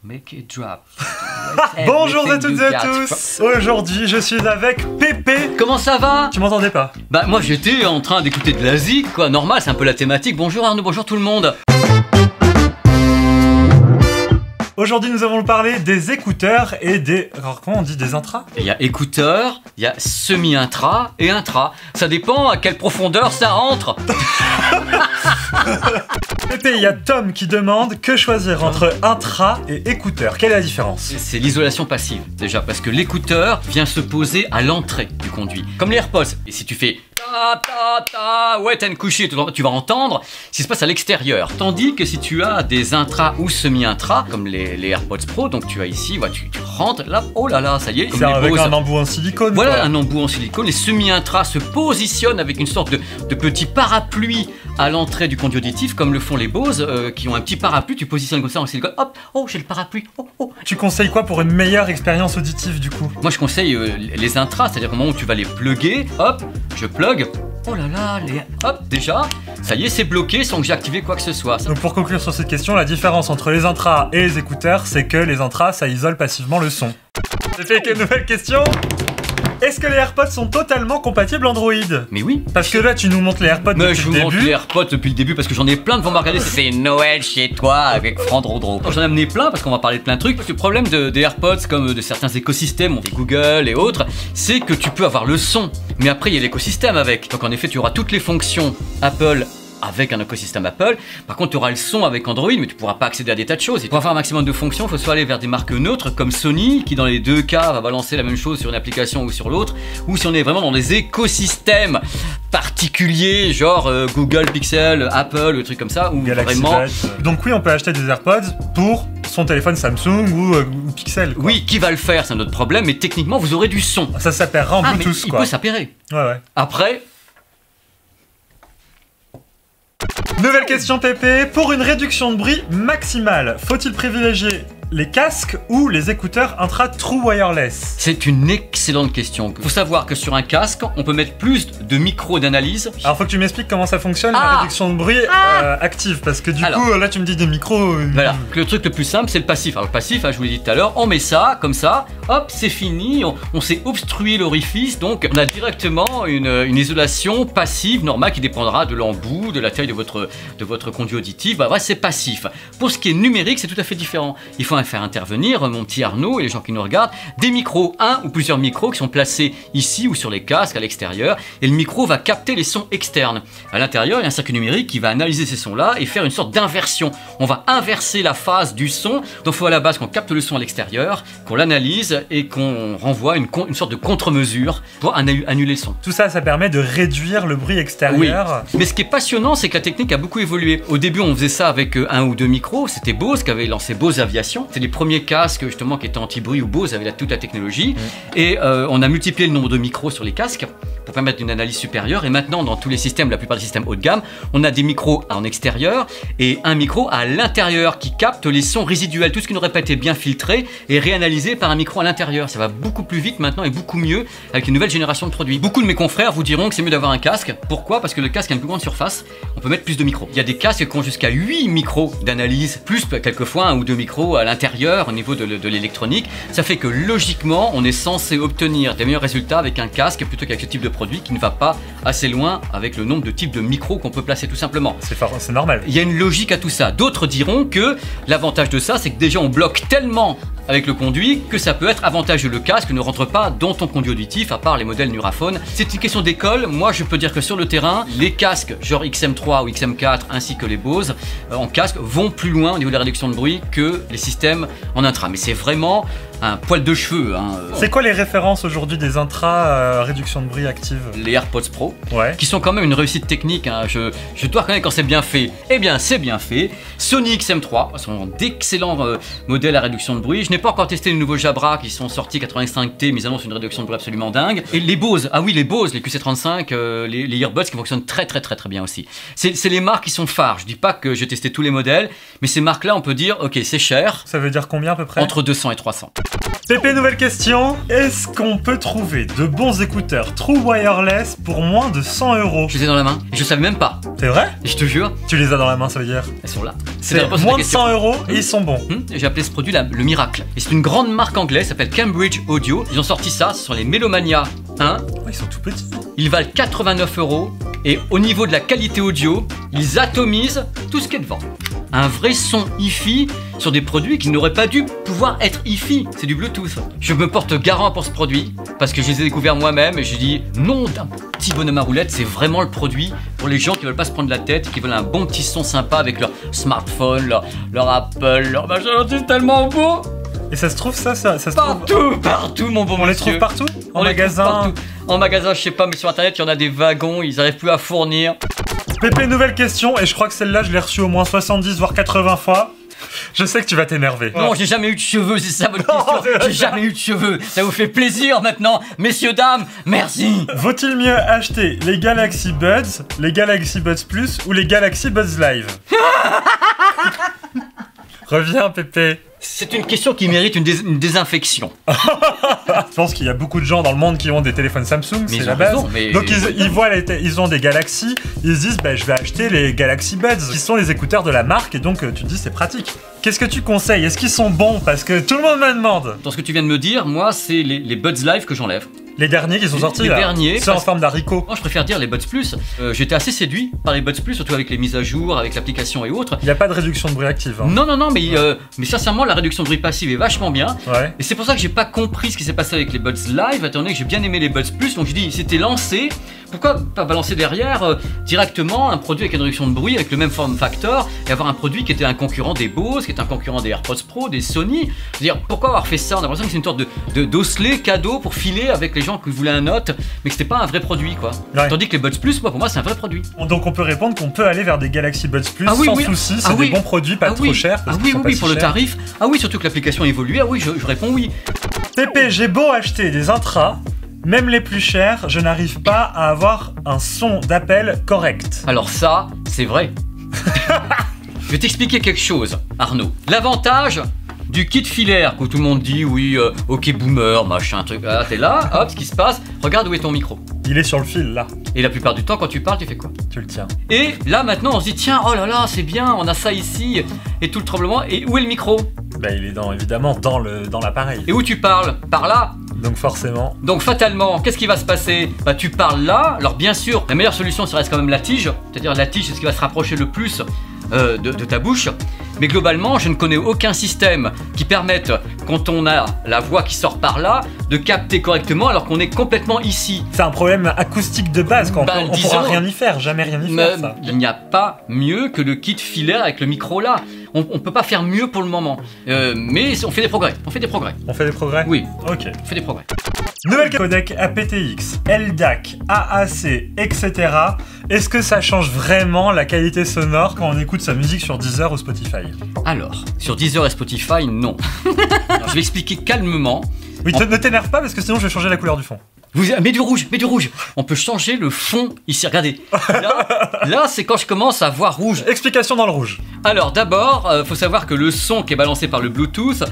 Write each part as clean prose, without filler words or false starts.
Make it drop. Bonjour à toutes et à tous. Aujourd'hui, je suis avec Pépé. Comment ça va? Tu m'entendais pas? Bah moi j'étais en train d'écouter de la zik, quoi. Normal, c'est un peu la thématique. Bonjour Arnaud, bonjour tout le monde. Aujourd'hui, nous allons parler des écouteurs et des... Alors, comment on dit, des intras? Il y a écouteurs, il y a semi-intra et intra. Ça dépend à quelle profondeur ça rentre. Pépé, il y a Tom qui demande que choisir entre intra et écouteur. Quelle est la différence? C'est l'isolation passive, déjà, parce que l'écouteur vient se poser à l'entrée du conduit. Comme les AirPods. Et si tu fais... wet and cushy, tu vas entendre ce qui se passe à l'extérieur. Tandis que si tu as des intras ou semi-intras, comme les AirPods Pro, donc tu as ici, tu rentres là, oh là là, ça y est. C'est avec un embout en silicone. Voilà, quoi. un embout en silicone. Les semi-intras se positionnent avec une sorte de petit parapluie à l'entrée du conduit auditif, comme le font les Bose, qui ont un petit parapluie, tu positionnes comme ça en silicone, hop, oh, j'ai le parapluie, oh, oh. Tu conseilles quoi pour une meilleure expérience auditive du coup? Moi je conseille les intras, c'est-à-dire au moment où tu vas les plugger, hop, je plug. Oh là là, hop, déjà, ça y est, c'est bloqué sans que j'ai activé quoi que ce soit. Donc pour conclure sur cette question, la différence entre les intras et les écouteurs, c'est que les intras, ça isole passivement le son. J'ai fait une nouvelle question. Est-ce que les AirPods sont totalement compatibles Android? Mais oui. Parce que là, tu nous montres les AirPods depuis le début. Je vous montre les AirPods depuis le début parce que j'en ai plein devant me regarder. C'était Noël chez toi avec Franck Rodro. J'en ai amené plein parce qu'on va parler de plein de trucs. Le problème des AirPods, comme de certains écosystèmes, des Google et autres, c'est que tu peux avoir le son, mais après il y a l'écosystème avec. Donc en effet, tu auras toutes les fonctions Apple avec un écosystème Apple. Par contre, tu auras le son avec Android, mais tu pourras pas accéder à des tas de choses. Et pour avoir un maximum de fonctions, il faut soit aller vers des marques neutres comme Sony, qui dans les deux cas va balancer la même chose sur une application ou sur l'autre, ou si on est vraiment dans des écosystèmes particuliers, genre Google Pixel, Apple, des trucs comme ça, ou Galaxy vraiment... Donc oui, on peut acheter des AirPods pour son téléphone Samsung ou Pixel, quoi. Oui, qui va le faire, c'est un autre problème, mais techniquement, vous aurez du son. Ça s'appellera en Bluetooth, mais quoi. Il peut s'appairer. Ouais. Après... Nouvelle question Pépé, pour une réduction de bruit maximale, faut-il privilégier les casques ou les écouteurs intra True Wireless? C'est une excellente question. Faut savoir que sur un casque, on peut mettre plus de micros d'analyse. Alors faut que tu m'expliques comment ça fonctionne la réduction de bruit active, parce que du coup là tu me dis des micros... Voilà, le truc le plus simple c'est le passif. Alors le passif, je vous l'ai dit tout à l'heure, on met ça, comme ça, hop, c'est fini, on s'est obstrué l'orifice, donc on a directement une isolation passive normale qui dépendra de l'embout, de la taille de votre conduit auditif, c'est passif. Pour ce qui est numérique, c'est tout à fait différent. Il faut faire intervenir, mon petit Arnaud et les gens qui nous regardent, des micros, un ou plusieurs micros qui sont placés ici ou sur les casques à l'extérieur, et le micro va capter les sons externes. À l'intérieur, il y a un circuit numérique qui va analyser ces sons-là et faire une sorte d'inversion. On va inverser la phase du son, donc il faut à la base qu'on capte le son à l'extérieur, qu'on l'analyse et qu'on renvoie une sorte de contre-mesure pour annuler le son. Tout ça, ça permet de réduire le bruit extérieur. Oui. Mais ce qui est passionnant, c'est que la technique a beaucoup évolué. Au début, on faisait ça avec un ou deux micros, c'était Bose qui avait lancé Bose Aviation. C'est les premiers casques justement qui étaient anti-bruit où Bose avait toute la technologie. Et on a multiplié le nombre de micros sur les casques pour permettre une analyse supérieure. Et maintenant, dans tous les systèmes, la plupart des systèmes haut de gamme, on a des micros en extérieur et un micro à l'intérieur qui capte les sons résiduels. Tout ce qui n'aurait pas été bien filtré est réanalysé par un micro à l'intérieur. Ça va beaucoup plus vite maintenant et beaucoup mieux avec une nouvelle génération de produits. Beaucoup de mes confrères vous diront que c'est mieux d'avoir un casque. Pourquoi? Parce que le casque a une plus grande surface. On peut mettre plus de micros. Il y a des casques qui ont jusqu'à 8 micros d'analyse, plus quelquefois un ou deux micros à l'intérieur au niveau de l'électronique. Ça fait que logiquement, on est censé obtenir des meilleurs résultats avec un casque plutôt qu'avec ce type de produit qui ne va pas assez loin avec le nombre de types de micros qu'on peut placer tout simplement. C'est normal. Il y a une logique à tout ça. D'autres diront que l'avantage de ça, c'est que déjà on bloque tellement avec le conduit que ça peut être avantageux. Le casque ne rentre pas dans ton conduit auditif à part les modèles Nuraphone. C'est une question d'école. Moi je peux dire que sur le terrain, les casques genre XM3 ou XM4 ainsi que les Bose en casque vont plus loin au niveau de la réduction de bruit que les systèmes en intra. Mais c'est vraiment un poil de cheveux. C'est quoi les références aujourd'hui des intras réduction de bruit active? Les AirPods Pro, qui sont quand même une réussite technique. Je dois reconnaître quand c'est bien fait. Eh bien, c'est bien fait. Sony XM3 sont d'excellents modèles à réduction de bruit. Je n'ai pas encore testé les nouveaux Jabra qui sont sortis 85T, mais ils annoncent une réduction de bruit absolument dingue. Et les Bose, les Bose, les QC35, les earbuds qui fonctionnent très bien aussi. C'est les marques qui sont phares. Je dis pas que j'ai testé tous les modèles, mais ces marques-là, on peut dire, ok, c'est cher. Ça veut dire combien à peu près? Entre 200 et 300. Pépé, nouvelle question. Est-ce qu'on peut trouver de bons écouteurs True Wireless pour moins de 100 €? Je les ai dans la main. Je savais même pas. C'est vrai? Je te jure. Tu les as dans la main, ça veut dire? Elles sont là. C'est moins de 100 € et ils sont bons. J'ai appelé ce produit le Miracle. Et c'est une grande marque anglaise, ça s'appelle Cambridge Audio. Ils ont sorti ça, ce sont les Melomania 1. Oh, ils sont tout petits. Ils valent 89 € et au niveau de la qualité audio, ils atomisent tout ce qui est devant. Un vrai son hi-fi sur des produits qui n'auraient pas dû pouvoir être hi-fi. C'est du Bluetooth. Je me porte garant pour ce produit parce que je les ai découverts moi-même et j'ai dit non d'un petit bonhomme à roulette, c'est vraiment le produit pour les gens qui veulent pas se prendre la tête, qui veulent un bon petit son sympa avec leur smartphone, leur Apple, leur machin, c'est tellement beau. Et ça se trouve ça se trouve partout mon bon On les monsieur. trouve partout? En magasin? En magasin, je sais pas, mais sur internet, il y en a des wagons, ils arrivent plus à fournir. Pépé, nouvelle question, et je crois que celle-là, je l'ai reçue au moins 70 voire 80 fois. Je sais que tu vas t'énerver. Non, j'ai jamais eu de cheveux, c'est ça votre question. J'ai jamais eu de cheveux. Ça vous fait plaisir maintenant, messieurs, dames, merci. Vaut-il mieux acheter les Galaxy Buds, les Galaxy Buds Plus ou les Galaxy Buds Live? Reviens, Pépé. C'est une question qui mérite une désinfection. Je pense qu'il y a beaucoup de gens dans le monde qui ont des téléphones Samsung, c'est la base. Raison, mais donc ils ont des Galaxy, ils se disent bah, je vais acheter les Galaxy Buds, qui sont les écouteurs de la marque, et donc tu te dis c'est pratique. Qu'est-ce que tu conseilles? Est-ce qu'ils sont bons? Parce que tout le monde me demande. Dans ce que tu viens de me dire, moi c'est les Buds Live que j'enlève. Les derniers qui sont sortis les là. derniers. C'est en forme d'haricot. Moi je préfère dire les Buds Plus. J'étais assez séduit par les Buds Plus, surtout avec les mises à jour, avec l'application et autres. Il n'y a pas de réduction de bruit active. Hein. Non, mais sincèrement la réduction de bruit passive est vachement bien. Ouais. Et c'est pour ça que j'ai pas compris ce qui s'est passé avec les Buds Live, étant donné que j'ai bien aimé les Buds Plus, donc je dis c'était lancé. Pourquoi pas balancer derrière directement un produit avec une réduction de bruit, avec le même form factor, et avoir un produit qui était un concurrent des Bose, qui était un concurrent des AirPods Pro, des Sony. Je veux dire, pourquoi avoir fait ça? On a l'impression que c'est une sorte d'osselet cadeau pour filer avec les gens qui voulaient un note, mais que c'était pas un vrai produit quoi. Ouais. Tandis que les Buds Plus, moi, pour moi c'est un vrai produit. Donc on peut répondre qu'on peut aller vers des Galaxy Buds Plus sans souci, c'est des bons produits, pas trop chers. Ah oui, pour le tarif. Ah oui, surtout que l'application évolue. Ah oui, je réponds oui. Pépé, j'ai beau acheter des intras, même les plus chers, je n'arrive pas à avoir un son d'appel correct. Alors ça, c'est vrai. Je vais t'expliquer quelque chose, Arnaud. L'avantage du kit filaire, que tout le monde dit, oui, ok boomer, machin, truc. Ah, t'es là, hop, ce qui se passe, regarde où est ton micro. Il est sur le fil là. Et la plupart du temps, quand tu parles, tu fais quoi? Tu le tiens. Et là, maintenant, on se dit, tiens, oh là là, c'est bien, on a ça ici, et tout le tremblement. Et où est le micro? Bah, il est évidemment dans l'appareil. Et où tu parles? Par là. Donc forcément. Donc fatalement, qu'est-ce qui va se passer? Bah tu parles là, alors bien sûr, la meilleure solution ça reste quand même la tige, c'est-à-dire la tige c'est ce qui va se rapprocher le plus de ta bouche. Mais globalement, je ne connais aucun système qui permette, quand on a la voix qui sort par là, de capter correctement alors qu'on est complètement ici. C'est un problème acoustique de base, quand on pourra rien y faire, jamais rien y faire ça. Il n'y a pas mieux que le kit filaire avec le micro là. On peut pas faire mieux pour le moment. Mais on fait des progrès. On fait des progrès. On fait des progrès? Oui. Ok. On fait des progrès. Nouvelle codec aptX, LDAC, AAC, etc. Est-ce que ça change vraiment la qualité sonore quand on écoute sa musique sur Deezer ou Spotify? Alors, sur Deezer et Spotify, non. Alors, je vais expliquer calmement. Oui, ne t'énerve pas parce que sinon je vais changer la couleur du fond. Mets du rouge. On peut changer le fond ici, regardez. Là c'est quand je commence à voir rouge. Explication dans le rouge. Alors d'abord, faut savoir que le son qui est balancé par le Bluetooth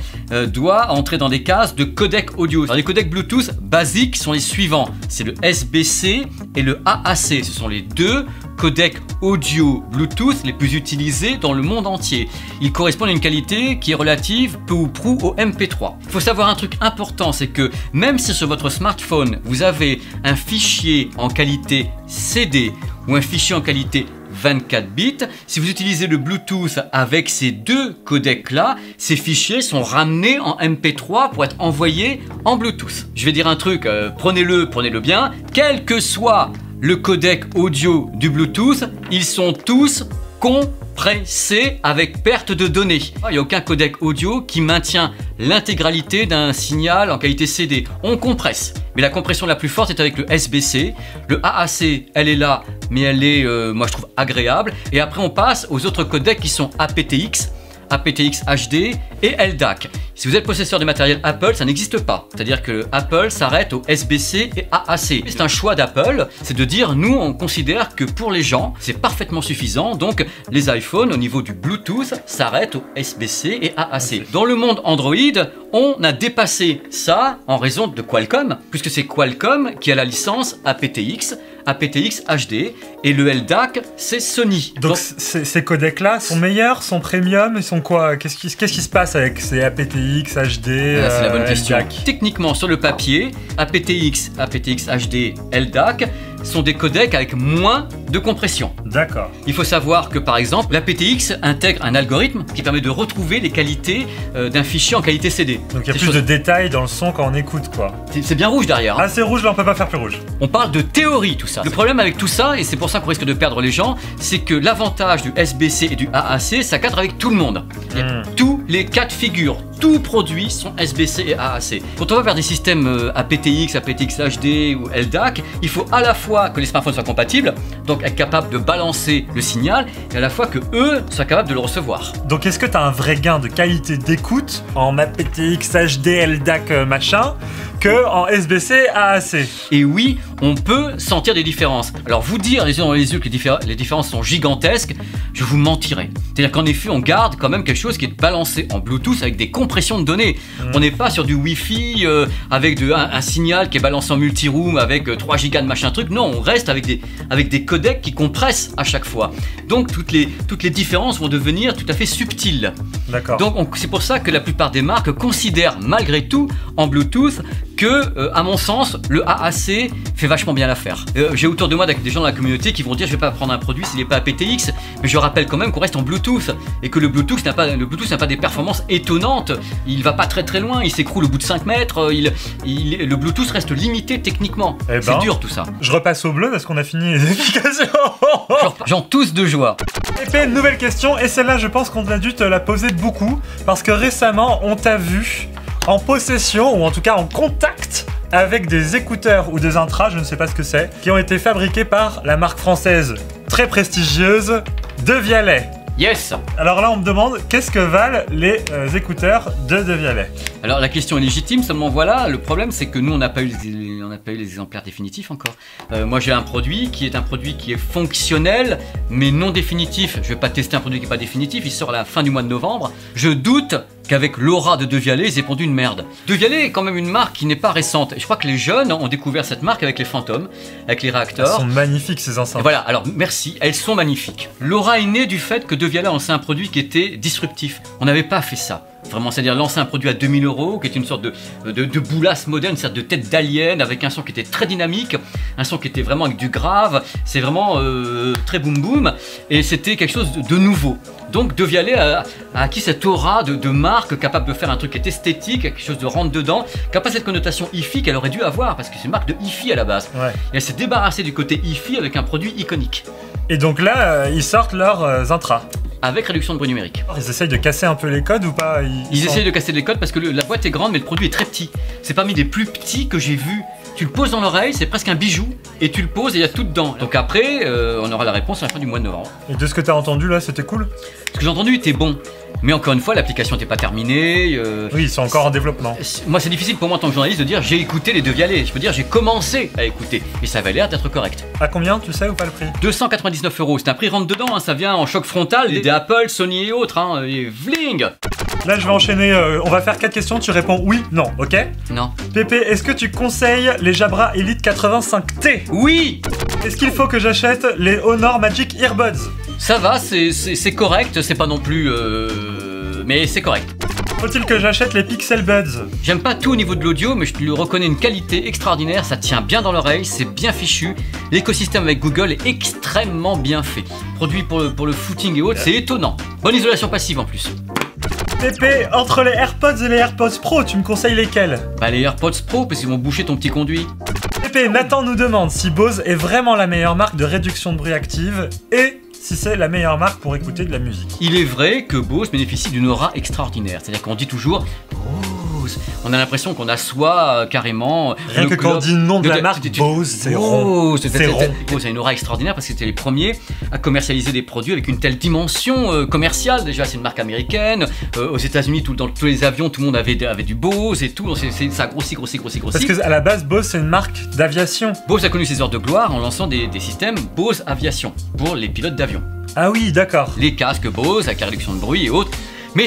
doit entrer dans des cases de codec audio. Alors les codecs Bluetooth basiques sont les suivants. C'est le SBC et le AAC. Ce sont les deux codecs audio Bluetooth les plus utilisés dans le monde entier. Ils correspondent à une qualité qui est relative peu ou prou au MP3. Il faut savoir un truc important, c'est que même si sur votre smartphone vous avez un fichier en qualité CD ou un fichier en qualité 24 bits, si vous utilisez le Bluetooth avec ces deux codecs là, ces fichiers sont ramenés en MP3 pour être envoyés en Bluetooth. Je vais dire un truc, prenez-le bien, quel que soit le codec audio du Bluetooth, ils sont tous compressés avec perte de données. Il n'y a aucun codec audio qui maintient l'intégralité d'un signal en qualité CD. On compresse. Mais la compression la plus forte est avec le SBC. Le AAC, elle est là, mais elle est, moi je trouve, agréable. Et après on passe aux autres codecs qui sont aptX. aptX HD et LDAC. Si vous êtes possesseur de matériel Apple, ça n'existe pas. C'est-à-dire que Apple s'arrête au SBC et AAC. C'est un choix d'Apple, c'est de dire, nous, on considère que pour les gens, c'est parfaitement suffisant. Donc, les iPhones, au niveau du Bluetooth, s'arrêtent au SBC et AAC. Dans le monde Android, on a dépassé ça en raison de Qualcomm, puisque c'est Qualcomm qui a la licence aptX HD, et le LDAC, c'est Sony. Donc ces codecs-là sont meilleurs, sont premium, ils sont quoi? Qu'est-ce qui se passe avec ces aptX HD, c'est la bonne question. LDAC? Techniquement, sur le papier, aptX HD, LDAC sont des codecs avec moins de compression. D'accord. Il faut savoir que par exemple, l'aptX intègre un algorithme qui permet de retrouver les qualités d'un fichier en qualité CD. Donc il y a plus de détails dans le son quand on écoute, quoi. C'est bien rouge derrière. Hein. Ah, c'est rouge, là on peut pas faire plus rouge. On parle de théorie, tout ça. Le problème avec tout ça, et c'est pour ça qu'on risque de perdre les gens, c'est que l'avantage du SBC et du AAC, ça cadre avec tout le monde. Tous les cas de figure, tous produits sont SBC et AAC. Quand on va vers des systèmes aptX HD ou LDAC, il faut à la fois que les smartphones soient compatibles, donc être capable de balancer le signal, et à la fois que eux soient capables de le recevoir. Donc est-ce que tu as un vrai gain de qualité d'écoute en aptX HD LDAC machin que en SBC AAC? Et oui, on peut sentir des différences. Alors vous dire les yeux dans les yeux que les différences sont gigantesques, je vous mentirais. C'est-à-dire qu'en effet, on garde quand même quelque chose qui est balancé en Bluetooth avec des compressions de données. On n'est pas sur du Wi-Fi avec un signal qui est balancé en multiroom avec 3 gigas de machin truc. Non, on reste avec des codecs qui compressent à chaque fois. Donc toutes les différences vont devenir tout à fait subtiles. D'accord. Donc c'est pour ça que la plupart des marques considèrent malgré tout en Bluetooth que, à mon sens, le AAC fait vachement bien l'affaire. J'ai autour de moi des gens dans la communauté qui vont dire je vais pas prendre un produit s'il n'est pas aptX, mais je rappelle quand même qu'on reste en Bluetooth et que le Bluetooth n'a pas des performances étonnantes. Il va pas très très loin, il s'écroule au bout de 5 mètres. Le Bluetooth reste limité techniquement. C'est dur tout ça. Je repasse au bleu parce qu'on a fini les explications. J'en tousse de joie. Pépé, une nouvelle question, et celle-là je pense qu'on a dû te la poser beaucoup parce que récemment on t'a vu en possession, ou en tout cas en contact avec des écouteurs ou des intras, je ne sais pas ce que c'est, qui ont été fabriqués par la marque française très prestigieuse Devialet. Yes. Alors là on me demande qu'est-ce que valent les écouteurs de Devialet. Alors la question est légitime, seulement voilà, le problème c'est que nous on n'a pas eu les exemplaires définitifs encore. Moi j'ai un produit qui est fonctionnel mais non définitif. Je vais pas tester un produit qui n'est pas définitif, il sort à la fin du mois de novembre. Je doute qu'avec l'aura de Devialet, ils aient pondu une merde. Devialet est quand même une marque qui n'est pas récente. Je crois que les jeunes ont découvert cette marque avec les Phantom, avec les réacteurs. Elles sont magnifiques ces enceintes. Et voilà, alors merci, elles sont magnifiques. L'aura est née du fait que Devialet a lancé un produit qui était disruptif. On n'avait pas fait ça. Vraiment, c'est-à-dire lancer un produit à 2000 €, qui est une sorte de boulasse moderne, une sorte de tête d'alien, avec un son qui était très dynamique, un son qui était vraiment avec du grave, c'est vraiment très boum boum, et c'était quelque chose de nouveau. Donc Devialet a acquis cette aura de marque capable de faire un truc qui est esthétique, quelque chose de rentre dedans, qui n'a pas cette connotation hi-fi qu'elle aurait dû avoir, parce que c'est une marque de hi-fi à la base. Ouais. Et elle s'est débarrassée du côté hi-fi avec un produit iconique. Et donc là, ils sortent leurs intras. Avec réduction de bruit numérique. Ils essayent de casser un peu les codes ou pas? Ils essayent de casser les codes parce que la boîte est grande mais le produit est très petit. C'est parmi les plus petits que j'ai vu. Tu le poses dans l'oreille, c'est presque un bijou, et tu le poses et il y a tout dedans. Donc après, on aura la réponse à la fin du mois de novembre. Et de ce que tu as entendu là, c'était cool? Ce que j'ai entendu était bon. Mais encore une fois, l'application n'était pas terminée. Oui, ils sont encore en développement. Moi, c'est difficile pour moi en tant que journaliste de dire j'ai écouté les Devialet. Je peux dire j'ai commencé à écouter. Et ça avait l'air d'être correct. À combien, tu sais ou pas le prix? 299 €. C'est un prix rentre dedans, hein, ça vient en choc frontal des Apple, Sony et autres. Hein, et vling. Là, je vais enchaîner. On va faire 4 questions. Tu réponds oui, non, ok? Non. Pépé, est-ce que tu conseilles les Jabra Elite 85T? Oui. Est-ce qu'il faut que j'achète les Honor Magic Earbuds? Ça va, c'est correct, c'est pas non plus... mais c'est correct. Faut-il que j'achète les Pixel Buds? J'aime pas tout au niveau de l'audio, mais je lui reconnais une qualité extraordinaire, ça tient bien dans l'oreille, c'est bien fichu. L'écosystème avec Google est extrêmement bien fait. Produit pour le footing et autres, c'est étonnant. Bonne isolation passive en plus. Pépé, entre les AirPods et les AirPods Pro, tu me conseilles lesquels? Bah les AirPods Pro, parce qu'ils vont boucher ton petit conduit. Pépé, Nathan nous demande si Bose est vraiment la meilleure marque de réduction de bruit active et si c'est la meilleure marque pour écouter de la musique. Il est vrai que Bose bénéficie d'une aura extraordinaire. C'est-à-dire qu'on dit toujours Bose, tous. On a l'impression qu'on assoit carrément. Rien que quand on dit le nom de la marque, Bose, c'est rond. C'est rond. Bose a une aura extraordinaire parce que c'était les premiers à commercialiser des produits avec une telle dimension commerciale. Déjà, c'est une marque américaine. Aux États-Unis, dans tous les avions, tout le monde avait du Bose et tout. Ça a grossi. Parce qu'à la base, Bose, c'est une marque d'aviation. Bose a connu ses heures de gloire en lançant des systèmes Bose Aviation pour les pilotes d'avion. Ah oui, d'accord. Les casques Bose avec la réduction de bruit et autres. Mais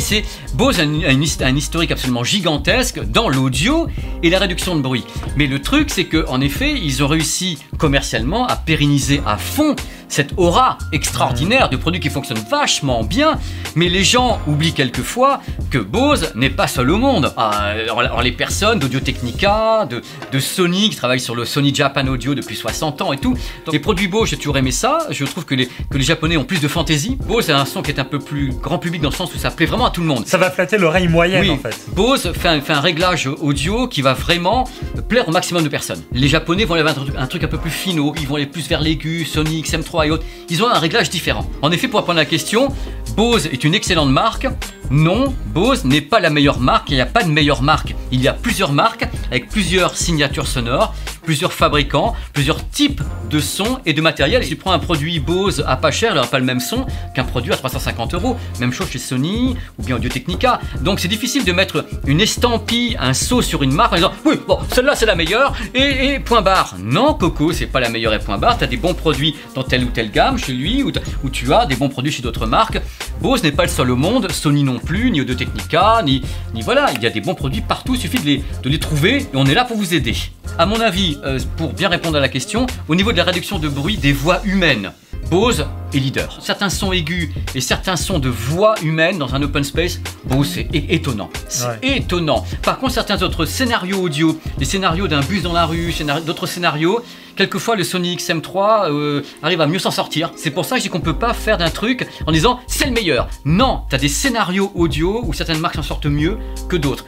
Bose a un historique absolument gigantesque dans l'audio et la réduction de bruit. Mais le truc, c'est qu'en effet, ils ont réussi commercialement à pérenniser à fond cette aura extraordinaire de produits qui fonctionnent vachement bien. Mais les gens oublient quelquefois que Bose n'est pas seul au monde. Alors les personnes d'Audio-Technica, de Sony, qui travaillent sur le Sony Japan Audio depuis 60 ans et tout. Donc, les produits Bose, j'ai toujours aimé ça. Je trouve que les Japonais ont plus de fantaisie. Bose a un son qui est un peu plus grand public dans le sens où ça plaît vraiment à tout le monde. Ça va flatter l'oreille moyenne en fait. Bose fait un réglage audio qui va vraiment plaire au maximum de personnes. Les Japonais vont aller vers un truc un peu plus finaux, ils vont aller plus vers l'aigu, Sony, XM3 et autres. Ils ont un réglage différent. En effet, pour répondre à la question, Bose est une excellente marque. Non, Bose n'est pas la meilleure marque, il n'y a pas de meilleure marque. Il y a plusieurs marques avec plusieurs signatures sonores, plusieurs fabricants, plusieurs types de sons et de matériel. Si tu prends un produit Bose à pas cher, il n'aura pas le même son qu'un produit à 350 €. Même chose chez Sony ou bien Audio-Technica. Donc c'est difficile de mettre une estampille, un sceau sur une marque en disant oui, bon, celle-là c'est la meilleure et point barre. Non, Coco, c'est pas la meilleure et point barre. Tu as des bons produits dans telle ou telle gamme chez lui ou tu as des bons produits chez d'autres marques. Bose n'est pas le seul au monde, Sony non plus, ni Audio-Technica, ni voilà, il y a des bons produits partout, il suffit de les trouver et on est là pour vous aider. À mon avis, pour bien répondre à la question, au niveau de la réduction de bruit des voix humaines, Bose est leader. Certains sons aigus et certains sons de voix humaine dans un open space, Bose c'est étonnant. C'est étonnant. Par contre, certains autres scénarios audio, les scénarios d'un bus dans la rue, d'autres scénarios, quelquefois le Sony XM3 arrive à mieux s'en sortir. C'est pour ça que je dis qu'on peut pas faire d'un truc en disant c'est le meilleur. Non, tu as des scénarios audio où certaines marques s'en sortent mieux que d'autres.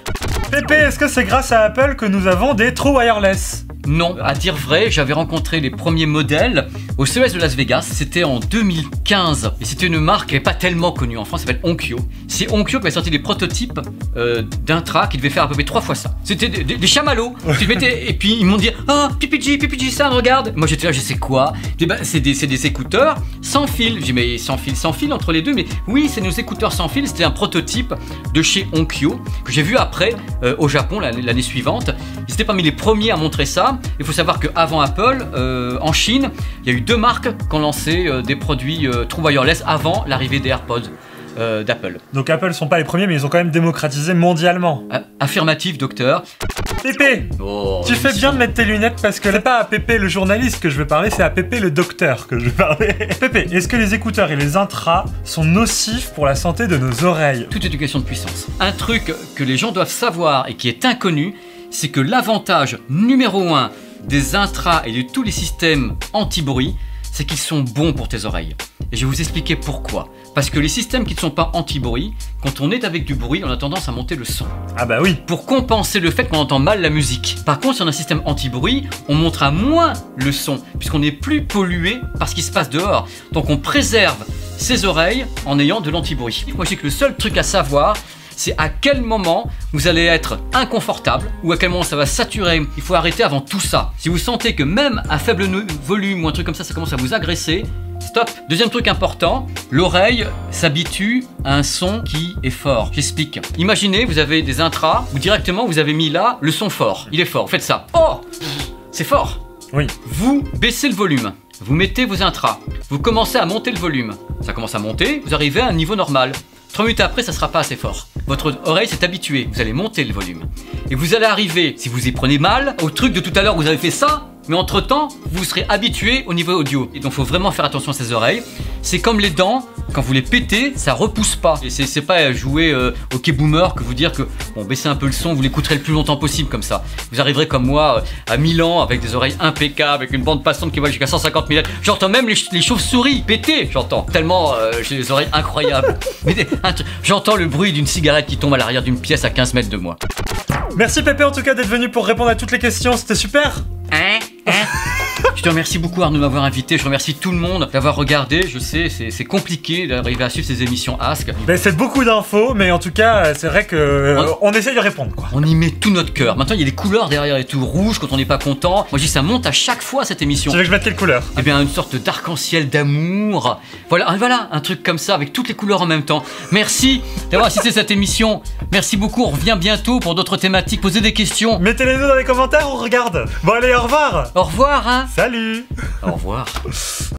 Pépé, est-ce que c'est grâce à Apple que nous avons des True Wireless? Non, à dire vrai, j'avais rencontré les premiers modèles au CES de Las Vegas, c'était en 2015. Et c'était une marque qui n'est pas tellement connue en France, ça s'appelle Onkyo. C'est Onkyo qui avait sorti des prototypes d'Intra qui devaient faire à peu près 3 fois ça. C'était des chamallows, tu mettais, et puis ils m'ont dit « Ah, PPG, ça, regarde !» Moi j'étais là, je sais quoi. Bah, c'est des écouteurs sans fil. J'ai dit « Mais sans fil entre les deux ?» Mais oui, c'est nos écouteurs sans fil, c'était un prototype de chez Onkyo que j'ai vu après au Japon l'année suivante. Ils étaient parmi les premiers à montrer ça. Il faut savoir qu'avant Apple, en Chine, il y a eu 2 marques qui ont lancé des produits True Wireless avant l'arrivée des AirPods d'Apple. Donc Apple ne sont pas les premiers, mais ils ont quand même démocratisé mondialement. Affirmatif, docteur. Pépé, tu fais bien de mettre tes lunettes parce que c'est pas à Pépé le journaliste que je veux parler, c'est à Pépé le docteur que je veux parler. Pépé, est-ce que les écouteurs et les intras sont nocifs pour la santé de nos oreilles? Tout est une question de puissance. Un truc que les gens doivent savoir et qui est inconnu, c'est que l'avantage numéro 1 des intras et de tous les systèmes anti-bruit, c'est qu'ils sont bons pour tes oreilles. Et je vais vous expliquer pourquoi. Parce que les systèmes qui ne sont pas anti-bruit, quand on est avec du bruit, on a tendance à monter le son. Ah bah oui. Pour compenser le fait qu'on entend mal la musique. Par contre, sur un système anti-bruit, on montera moins le son, puisqu'on est plus pollué par ce qui se passe dehors. Donc on préserve ses oreilles en ayant de l'anti-bruit. Moi je dis que le seul truc à savoir, c'est à quel moment vous allez être inconfortable ou à quel moment ça va saturer. Il faut arrêter avant tout ça. Si vous sentez que même à faible volume ou un truc comme ça commence à vous agresser, stop. Deuxième truc important, l'oreille s'habitue à un son qui est fort. J'explique. Imaginez, vous avez des intras où directement vous avez mis là le son fort. Il est fort, faites ça. Oh, c'est fort. Oui. Vous baissez le volume. Vous mettez vos intras. Vous commencez à monter le volume. Ça commence à monter, vous arrivez à un niveau normal. 3 minutes après, ça ne sera pas assez fort. Votre oreille s'est habituée, vous allez monter le volume. Et vous allez arriver, si vous y prenez mal, au truc de tout à l'heure où vous avez fait ça, mais entre temps, vous serez habitué au niveau audio. Et donc, il faut vraiment faire attention à ses oreilles. C'est comme les dents, quand vous les pétez, ça repousse pas. Et c'est pas jouer au K-Boomer que vous dire que, bon, baissez un peu le son, vous l'écouterez le plus longtemps possible comme ça. Vous arriverez comme moi à Milan avec des oreilles impeccables, avec une bande passante qui va jusqu'à 150 000. J'entends même les chauves-souris péter, j'entends. Tellement j'ai des oreilles incroyables. J'entends le bruit d'une cigarette qui tombe à l'arrière d'une pièce à 15 mètres de moi. Merci Pépé en tout cas d'être venu pour répondre à toutes les questions, c'était super. Je te remercie beaucoup Arnaud de m'avoir invité, je remercie tout le monde d'avoir regardé, je sais c'est compliqué d'arriver à suivre ces émissions Ask. Ben, c'est beaucoup d'infos, mais en tout cas c'est vrai que on essaye de répondre quoi. On y met tout notre cœur. Maintenant il y a des couleurs derrière et tout, rouge quand on n'est pas content. Moi je dis ça monte à chaque fois cette émission. Tu veux que je mette quelle couleur? Eh bien une sorte d'arc-en-ciel d'amour. Voilà, un truc comme ça avec toutes les couleurs en même temps. Merci d'avoir assisté à cette émission. Merci beaucoup, on revient bientôt pour d'autres thématiques, posez des questions. Mettez-les-nous dans les commentaires, on regarde. Bon allez, au revoir. Au revoir hein. Salut. Au revoir.